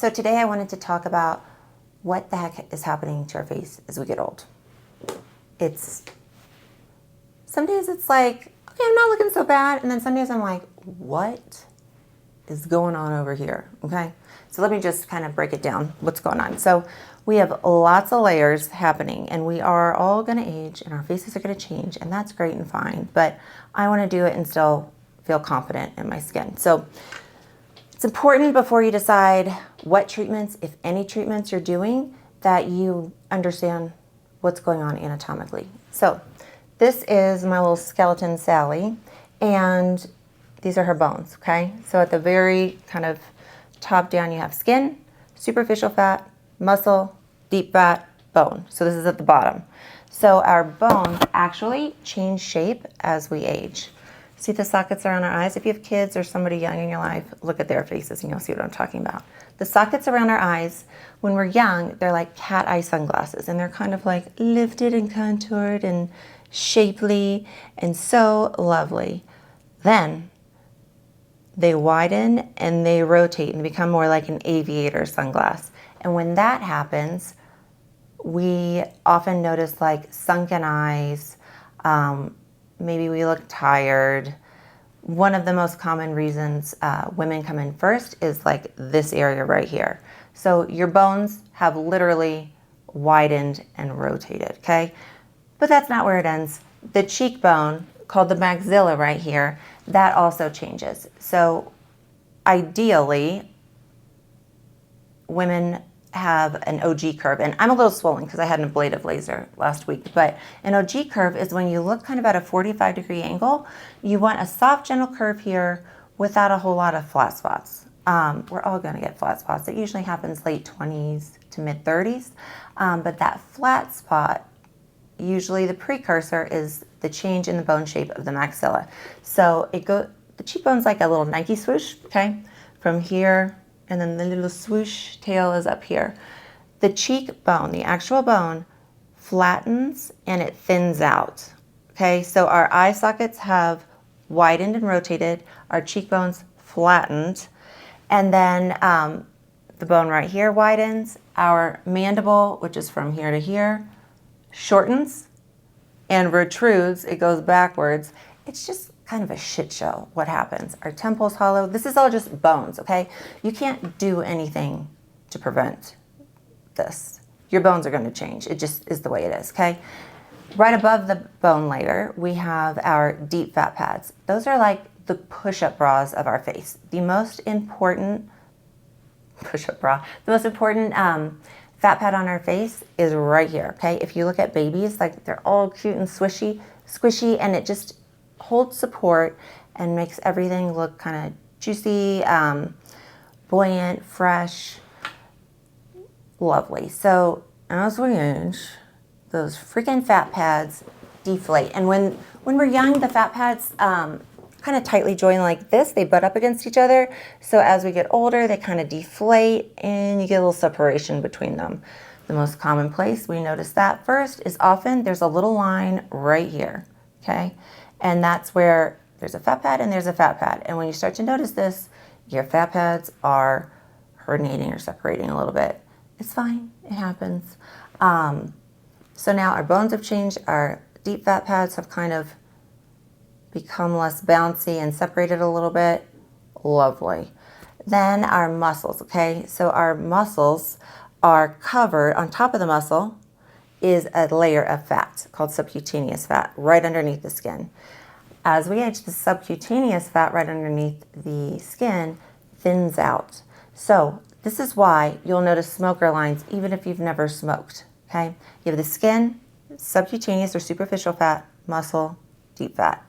So today I wanted to talk about what the heck is happening to our face as we get old. Some days it's like, okay, I'm not looking so bad. And then some days I'm like, what is going on over here? Okay. So let me just kind of break it down. What's going on? So we have lots of layers happening and we are all going to age and our faces are going to change, and that's great and fine. But I want to do it and still feel confident in my skin. So it's important before you decide what treatments, if any treatments you're doing, that you understand what's going on anatomically. So this is my little skeleton Sally, and these are her bones, okay? So at the very kind of top down, you have skin, superficial fat, muscle, deep fat, bone. So this is at the bottom. So our bones actually change shape as we age. See the sockets around our eyes? If you have kids or somebody young in your life, look at their faces and you'll see what I'm talking about. The sockets around our eyes, when we're young, they're like cat eye sunglasses, and they're kind of like lifted and contoured and shapely and so lovely. Then they widen and they rotate and become more like an aviator sunglass. And when that happens, we often notice like sunken eyes, maybe we look tired. One of the most common reasons women come in first is like this area right here. So your bones have literally widened and rotated, okay? But that's not where it ends. The cheekbone, called the maxilla right here, that also changes. So ideally, women have an OG curve, and I'm a little swollen because I had an ablative laser last week, but an OG curve is when you look kind of at a 45-degree angle. You want a soft, gentle curve here without a whole lot of flat spots. We're all going to get flat spots. It usually happens late 20s to mid 30s, but that flat spot, usually the precursor is the change in the bone shape of the maxilla. So the cheekbone's like a little Nike swoosh, okay, from here. And then the little swoosh tail is up here. The cheekbone, the actual bone, flattens and it thins out. Okay, so our eye sockets have widened and rotated, our cheekbones flattened, and then the bone right here widens. Our mandible, which is from here to here, shortens and protrudes. It goes backwards. It's just kind of a shit show what happens. Our temple's hollow. This is all just bones, okay? You can't do anything to prevent this. Your bones are going to change. It just is the way it is, okay? Right above the bone layer, we have our deep fat pads. Those are like the push-up bras of our face. The most important push-up bra, the most important fat pad on our face is right here, okay? If you look at babies, like they're all cute and squishy, and it just holds support and makes everything look kind of juicy, buoyant, fresh, lovely. So as we age, those freaking fat pads deflate. And when we're young, the fat pads kind of tightly join like this. They butt up against each other. So as we get older, they kind of deflate and you get a little separation between them. The most common place we notice that first is often there's a little line right here, okay? And that's where there's a fat pad and there's a fat pad. And when you start to notice this, your fat pads are herniating or separating a little bit. It's fine, it happens. So now our bones have changed, our deep fat pads have kind of become less bouncy and separated a little bit. Lovely. Then our muscles, okay? So our muscles are covered, on top of the muscle is a layer of fat called subcutaneous fat right underneath the skin. As we age, the subcutaneous fat right underneath the skin thins out. So this is why you'll notice smoker lines even if you've never smoked, okay? You have the skin, subcutaneous or superficial fat, muscle, deep fat.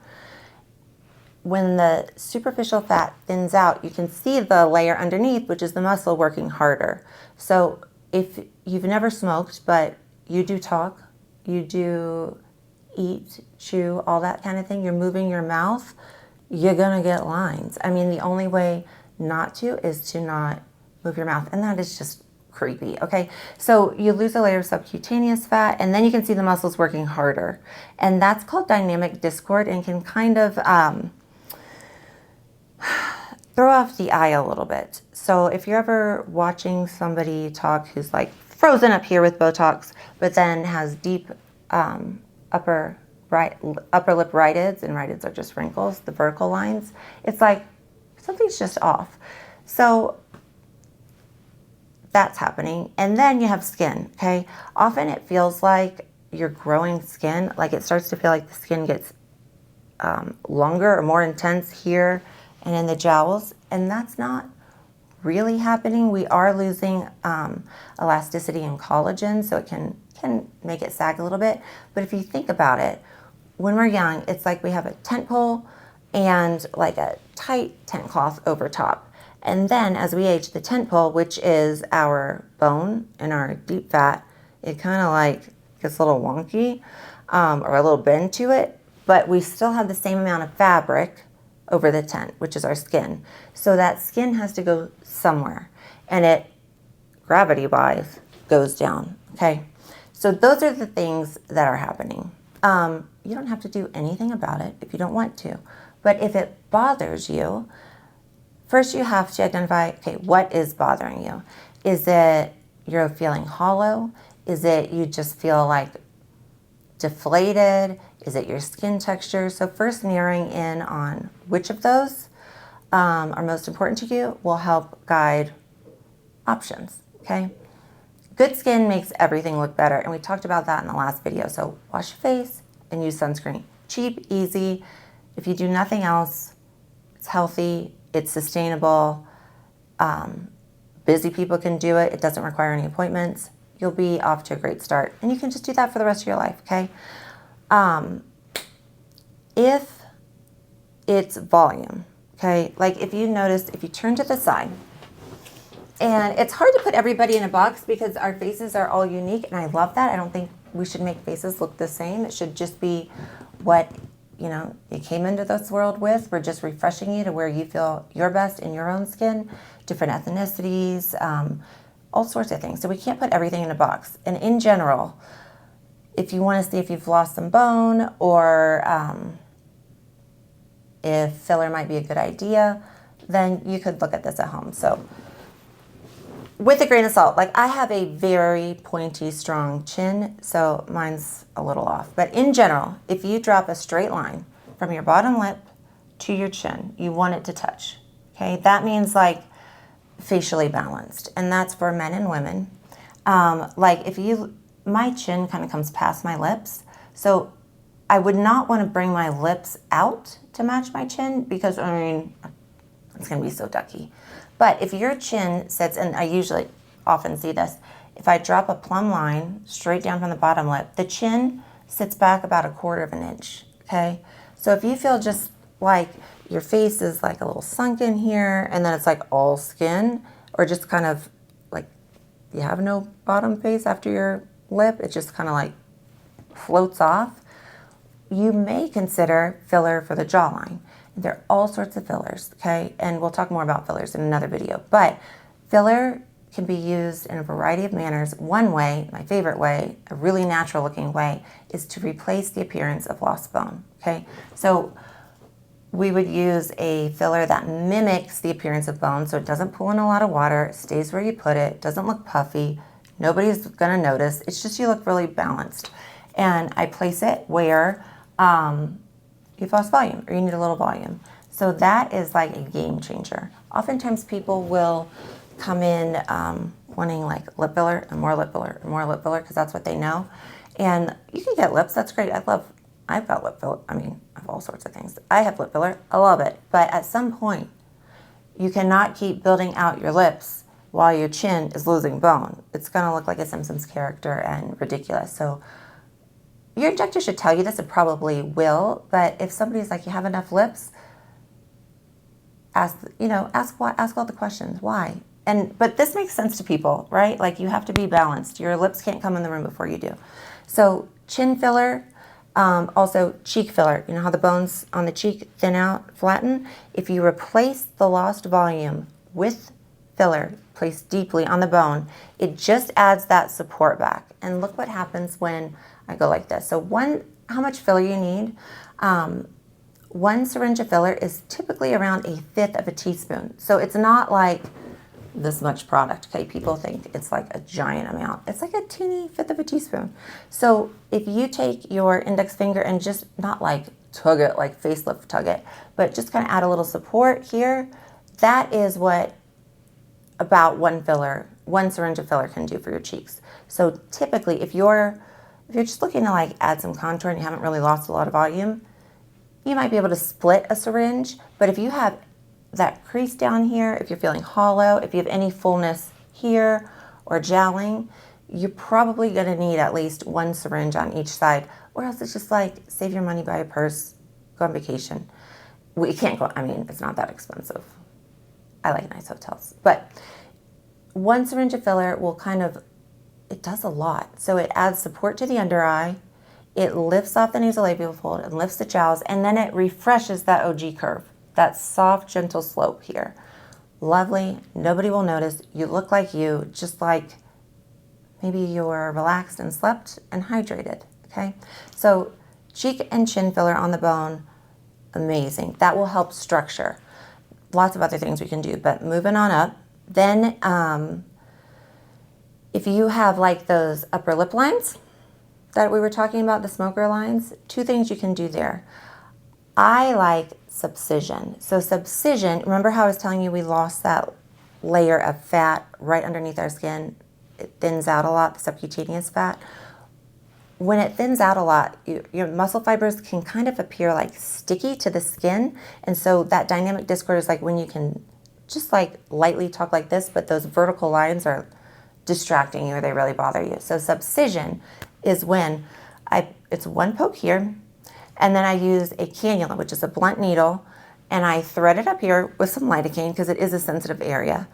When the superficial fat thins out, you can see the layer underneath, which is the muscle, working harder. So if you've never smoked, but you do talk, you do eat, chew, all that kind of thing, you're moving your mouth, you're gonna get lines. I mean, the only way not to is to not move your mouth, and that is just creepy, okay? So you lose a layer of subcutaneous fat, and then you can see the muscles working harder. And that's called dynamic discord and can kind of throw off the eye a little bit. So if you're ever watching somebody talk who's like frozen up here with Botox, but then has deep upper lip rhytids, and rhytids are just wrinkles, the vertical lines, it's like something's just off. So that's happening. And then you have skin, okay? Often it feels like you're growing skin, like it starts to feel like the skin gets longer or more intense here and in the jowls, and that's not really happening. We are losing elasticity and collagen, so it can make it sag a little bit. But if you think about it, when we're young, it's like we have a tent pole and like a tight tent cloth over top. And then as we age, the tent pole, which is our bone and our deep fat, it kind of like gets a little wonky or a little bend to it, but we still have the same amount of fabric over the tent, which is our skin. So that skin has to go somewhere, and it, gravity-wise, goes down, okay? So those are the things that are happening. You don't have to do anything about it if you don't want to, but if it bothers you, first you have to identify, okay, what is bothering you? Is it you're feeling hollow? Is it you just feel like deflated? Is it your skin texture? So first narrowing in on which of those are most important to you will help guide options, okay? Good skin makes everything look better, and we talked about that in the last video. So wash your face and use sunscreen. Cheap, easy. If you do nothing else, it's healthy, it's sustainable. Busy people can do it. It doesn't require any appointments. You'll be off to a great start. And you can just do that for the rest of your life, okay? If it's volume, okay? Like if you notice, if you turn to the side, and it's hard to put everybody in a box because our faces are all unique, and I love that. I don't think we should make faces look the same. It should just be what, you know, you came into this world with. We're just refreshing you to where you feel your best in your own skin, different ethnicities, all sorts of things. So we can't put everything in a box. And in general, if you want to see if you've lost some bone or if filler might be a good idea, then you could look at this at home. So with a grain of salt, like I have a very pointy, strong chin, so mine's a little off. But in general, if you drop a straight line from your bottom lip to your chin, you want it to touch, okay? That means like facially balanced, and that's for men and women. Like if you, my chin kind of comes past my lips, so I would not want to bring my lips out to match my chin because, I mean, it's going to be so ducky. But if your chin sits, and I usually often see this, if I drop a plumb line straight down from the bottom lip, the chin sits back about 1/4 of an inch, okay? So if you feel just like your face is like a little sunken here, and then it's like all skin, or just kind of like you have no bottom face after your lip, it just kind of like floats off, you may consider filler for the jawline. There are all sorts of fillers, okay? And we'll talk more about fillers in another video. But filler can be used in a variety of manners. One way, my favorite way, a really natural looking way, is to replace the appearance of lost bone, okay? So we would use a filler that mimics the appearance of bone, so it doesn't pull in a lot of water, it stays where you put it, doesn't look puffy, nobody's gonna notice, it's just you look really balanced. And I place it where you've lost volume or you need a little volume. So that is like a game changer. Oftentimes people will come in wanting like lip filler and more lip filler and more lip filler because that's what they know. And you can get lips, that's great. I've got lip filler, I mean, I have all sorts of things. I have lip filler, I love it. But at some point, you cannot keep building out your lips while your chin is losing bone. It's gonna look like a Simpsons character and ridiculous. So your injector should tell you this, it probably will, but if somebody's like, you have enough lips, ask all the questions, why? But this makes sense to people, right? Like you have to be balanced. Your lips can't come in the room before you do. So chin filler, also cheek filler. You know how the bones on the cheek thin out, flatten? If you replace the lost volume with filler placed deeply on the bone, it just adds that support back. And look what happens when I go like this. So how much filler you need. 1 syringe of filler is typically around 1/5 of a teaspoon. So it's not like this much product, okay? People think it's like a giant amount. It's like a teeny 1/5 of a teaspoon. So if you take your index finger and just not like tug it, like facelift tug it, but just kind of add a little support here, that is what about 1 syringe of filler can do for your cheeks. So typically if you're just looking to like add some contour and you haven't really lost a lot of volume, you might be able to split a syringe. But if you have that crease down here, if you're feeling hollow, if you have any fullness here or jowling, you're probably going to need at least 1 syringe on each side, or else it's just like save your money, buy a purse, go on vacation. We can't go, I mean, it's not that expensive. I like nice hotels, but 1 syringe of filler will it does a lot. So it adds support to the under eye, it lifts off the nasolabial fold and lifts the jowls, and then it refreshes that OG curve, that soft, gentle slope here. Lovely, nobody will notice. You look like you, just like maybe you're relaxed and slept and hydrated, okay? So cheek and chin filler on the bone, amazing. That will help structure. Lots of other things we can do, but moving on up. Then if you have like those upper lip lines that we were talking about, the smoker lines, 2 things you can do there. I like subcision. So subcision, remember how I was telling you we lost that layer of fat right underneath our skin? It thins out a lot, the subcutaneous fat. When it thins out a lot, your muscle fibers can kind of appear like sticky to the skin. And so that dynamic discord is like when you can just like lightly talk like this, but those vertical lines are distracting you or they really bother you. So subcision is when it's 1 poke here, and then I use a cannula, which is a blunt needle, and I thread it up here with some lidocaine because it is a sensitive area.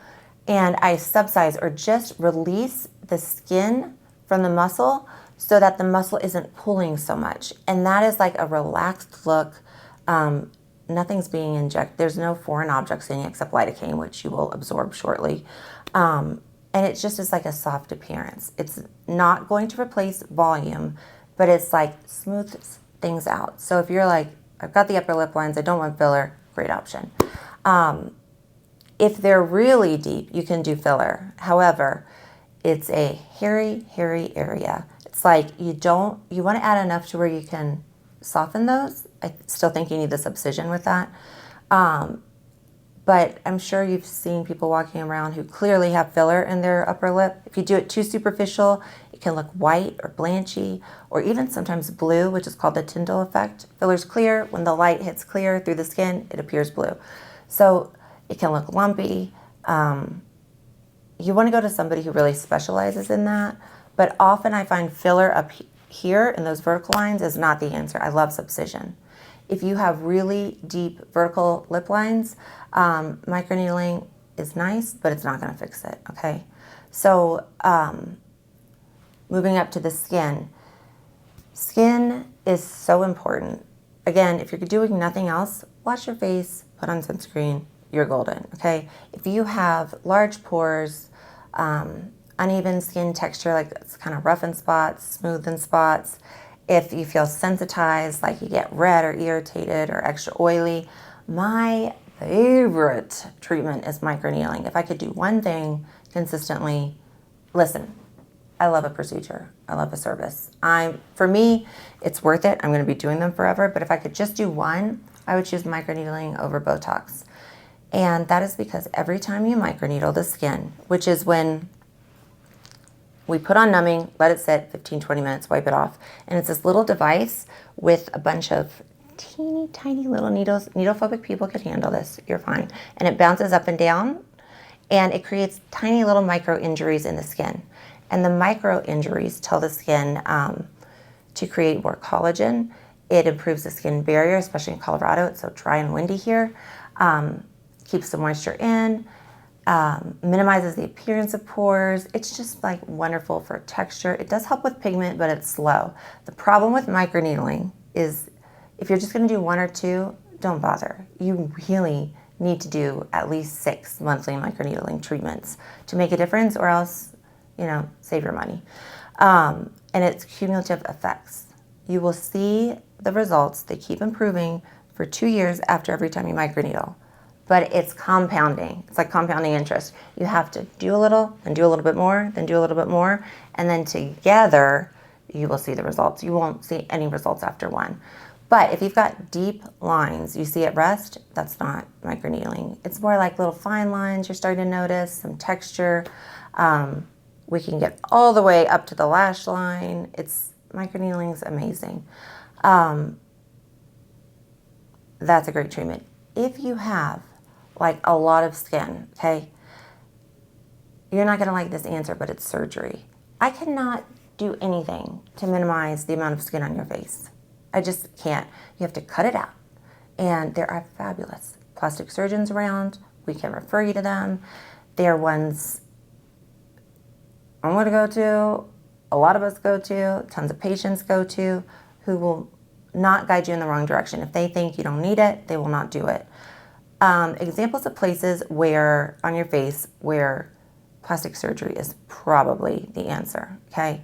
And I subcise or just release the skin from the muscle so that the muscle isn't pulling so much. And that is like a relaxed look. Nothing's being injected. There's no foreign objects in you except lidocaine, which you will absorb shortly. And it just is like a soft appearance. It's not going to replace volume, but it's like smooths things out. So if you're like, I've got the upper lip lines, I don't want filler, great option. If they're really deep, you can do filler. However, it's a hairy area. It's like you want to add enough to where you can soften those. I still think you need the subcision with that. But I'm sure you've seen people walking around who clearly have filler in their upper lip. If you do it too superficial, it can look white or blanchy, or even sometimes blue, which is called the Tyndall effect. Filler's clear. When the light hits clear through the skin, it appears blue. So it can look lumpy. You want to go to somebody who really specializes in that. But often I find filler up here in those vertical lines is not the answer. I love subcision. If you have really deep vertical lip lines, microneedling is nice, but it's not going to fix it, okay? So moving up to the skin. Skin is so important. Again, if you're doing nothing else, wash your face, put on sunscreen, you're golden, okay? If you have large pores, uneven skin texture, like it's kind of rough in spots, smooth in spots, if you feel sensitized, like you get red or irritated or extra oily, my favorite treatment is microneedling. If I could do one thing consistently, listen, I love a procedure. I love a service. For me, it's worth it. I'm going to be doing them forever. But if I could just do one, I would choose microneedling over Botox. And that is because every time you microneedle the skin, which is when we put on numbing, let it sit 15, 20 minutes, wipe it off. And it's this little device with a bunch of teeny tiny little needles. Needle-phobic people can handle this. You're fine. And it bounces up and down, and it creates tiny little micro injuries in the skin. And the micro injuries tell the skin to create more collagen. It improves the skin barrier, especially in Colorado. It's so dry and windy here. Keeps the moisture in. Minimizes the appearance of pores. It's just like wonderful for texture. It does help with pigment, but it's slow. The problem with microneedling is if you're just going to do 1 or 2, don't bother. You really need to do at least 6 monthly microneedling treatments to make a difference, or else, save your money. And it's cumulative effects. You will see the results. They keep improving for 2 years after every time you microneedle. But it's compounding. It's like compounding interest. You have to do a little, and do a little bit more, then do a little bit more, and then together you will see the results. You won't see any results after one. But if you've got deep lines you see at rest, that's not microneedling. It's more like little fine lines you're starting to notice, some texture. We can get all the way up to the lash line. Microneedling is amazing. That's a great treatment. If you have like a lot of skin, okay, you're not gonna like this answer, but it's surgery. I cannot do anything to minimize the amount of skin on your face. I just can't. You have to cut it out. And there are fabulous plastic surgeons around. We can refer you to them. They're ones I'm going to go to, a lot of us go to, tons of patients go to, who will not guide you in the wrong direction. If they think you don't need it, they will not do it. Examples of places where, on your face, where plastic surgery is probably the answer, okay?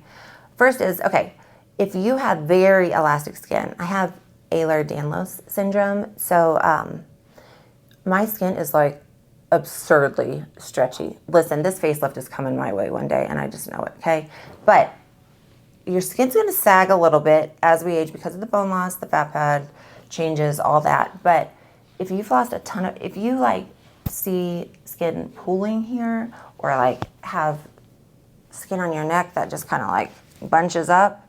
First is, okay, if you have very elastic skin, I have Ehlers-Danlos syndrome, so my skin is like absurdly stretchy. Listen, this facelift is coming my way one day, and I just know it, okay? But your skin's gonna sag a little bit as we age because of the bone loss, the fat pad changes, all that. But if you've lost a ton of, if you like see skin pooling here, or like have skin on your neck that just kind of like bunches up,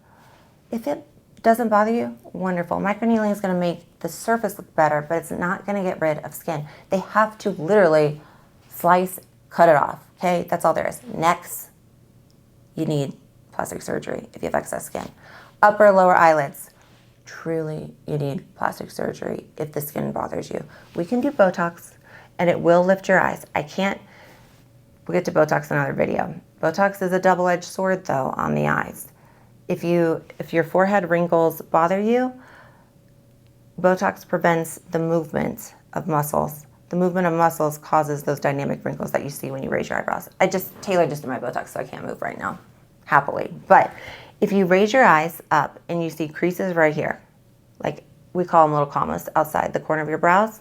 if it doesn't bother you, wonderful. Microneedling is going to make the surface look better, but it's not going to get rid of skin. They have to literally slice, cut it off, okay? That's all there is. Necks, you need plastic surgery if you have excess skin. Upper, lower eyelids, truly you need plastic surgery if the skin bothers you. We can do Botox, and it will lift your eyes. We'll get to Botox in another video. Botox is a double-edged sword, though, on the eyes. If your forehead wrinkles bother you, Botox prevents the movement of muscles. The movement of muscles causes those dynamic wrinkles that you see when you raise your eyebrows. Taylor just did my Botox, so I can't move right now, happily. But if you raise your eyes up and you see creases right here, like we call them little commas outside the corner of your brows,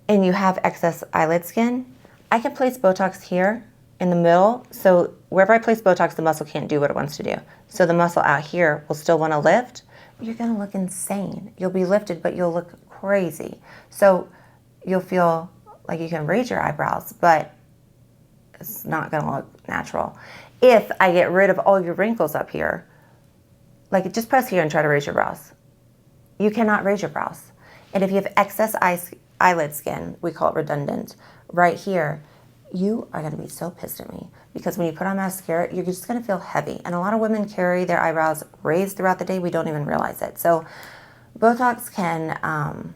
and you have excess eyelid skin, I can place Botox here in the middle, so wherever I place Botox, the muscle can't do what it wants to do. So the muscle out here will still want to lift. You're going to look insane. You'll be lifted, but you'll look crazy. So you'll feel like you can raise your eyebrows, but it's not going to look natural. If I get rid of all your wrinkles up here, like just press here and try to raise your brows. You cannot raise your brows. And if you have excess eyelid skin, we call it redundant, right here, you are going to be so pissed at me because when you put on mascara, you're just going to feel heavy. And a lot of women carry their eyebrows raised throughout the day. We don't even realize it. So Botox can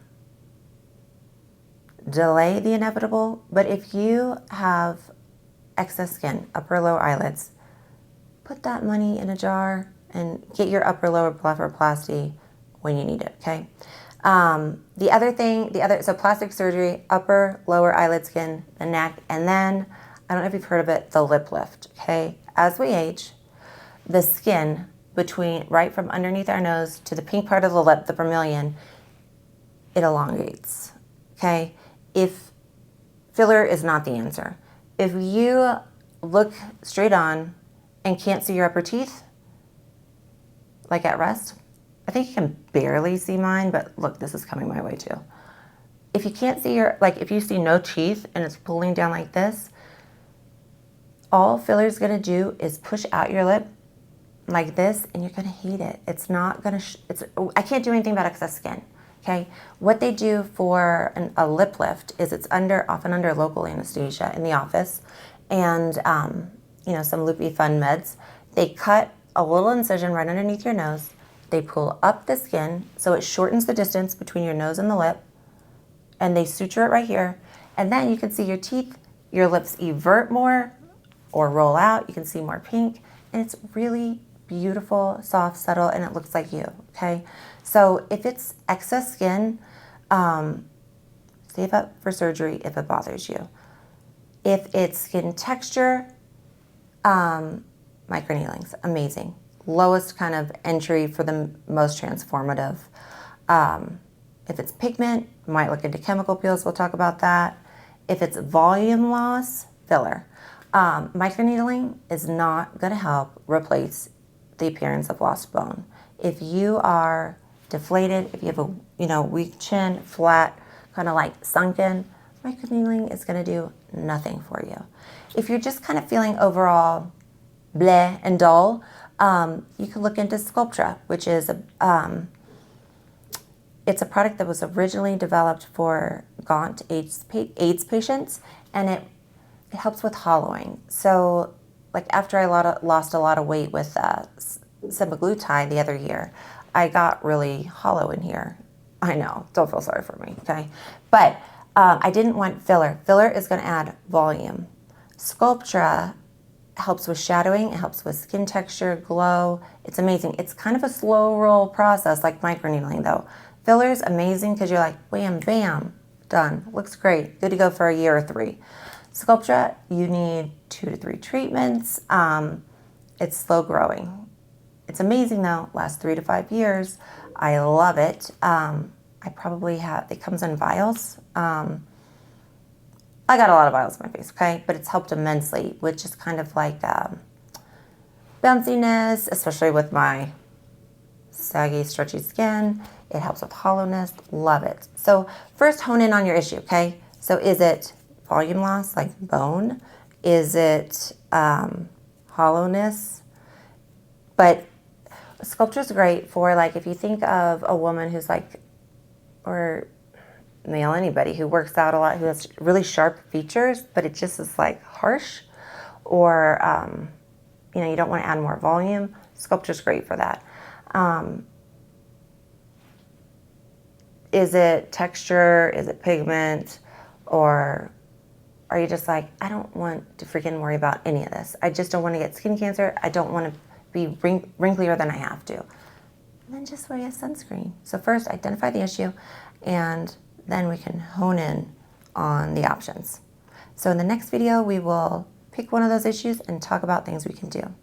delay the inevitable, but if you have excess skin, upper lower eyelids, put that money in a jar and get your upper lower blepharoplasty when you need it, okay? So plastic surgery, upper, lower eyelid skin, the neck, and then, I don't know if you've heard of it, the lip lift, okay? As we age, the skin right from underneath our nose to the pink part of the lip, the vermilion, it elongates, okay? If filler is not the answer. If you look straight on and can't see your upper teeth, like at rest, I think you can barely see mine, but look, this is coming my way too. If you can't see if you see no teeth and it's pulling down like this, all filler's gonna do is push out your lip like this, and you're gonna hate it. It's not gonna, I can't do anything about excess skin, okay? What they do for a lip lift is it's often under local anesthesia in the office, and some loopy fun meds. They cut a little incision right underneath your nose. They pull up the skin so it shortens the distance between your nose and the lip, and they suture it right here, and then you can see your teeth, your lips evert more or roll out. You can see more pink, and it's really beautiful, soft, subtle, and it looks like you, okay? So if it's excess skin, save up for surgery if it bothers you. If it's skin texture, microneedling's amazing. Lowest kind of entry for the most transformative. If it's pigment, might look into chemical peels. We'll talk about that. If it's volume loss, filler. Microneedling is not going to help replace the appearance of lost bone. If you are deflated, if you have a weak chin, flat, kind of like sunken, microneedling is going to do nothing for you. If you're just kind of feeling overall bleh and dull, you can look into Sculptra, which is it's a product that was originally developed for gaunt AIDS patients, and it helps with hollowing. So, like after I lost a lot of weight with semaglutide the other year, I got really hollow in here. I know, don't feel sorry for me, okay? But I didn't want filler. Filler is going to add volume. Sculptra helps with shadowing. It helps with skin texture, glow. It's amazing. It's kind of a slow roll process like microneedling though. Filler is amazing because you're like, wham, bam, done. Looks great. Good to go for a year or 3. Sculptra, you need 2 to 3 treatments. It's slow growing. It's amazing though. Lasts 3 to 5 years. I love it. I probably have, it comes in vials. I got a lot of vials on my face, okay? But it's helped immensely with just kind of like bounciness, especially with my saggy, stretchy skin. It helps with hollowness. Love it. So first hone in on your issue, okay? So is it volume loss, like bone? Is it hollowness? But Sculptra is great for like if you think of a woman who's like, or male, anybody who works out a lot, who has really sharp features, but it just is like harsh, or you don't want to add more volume. Sculptra's great for that. Is it texture? Is it pigment? Or are you just like, I don't want to freaking worry about any of this. I just don't want to get skin cancer. I don't want to be wrinklier than I have to. And then just wear a sunscreen. So first, identify the issue, and then we can hone in on the options. So in the next video, we will pick one of those issues and talk about things we can do.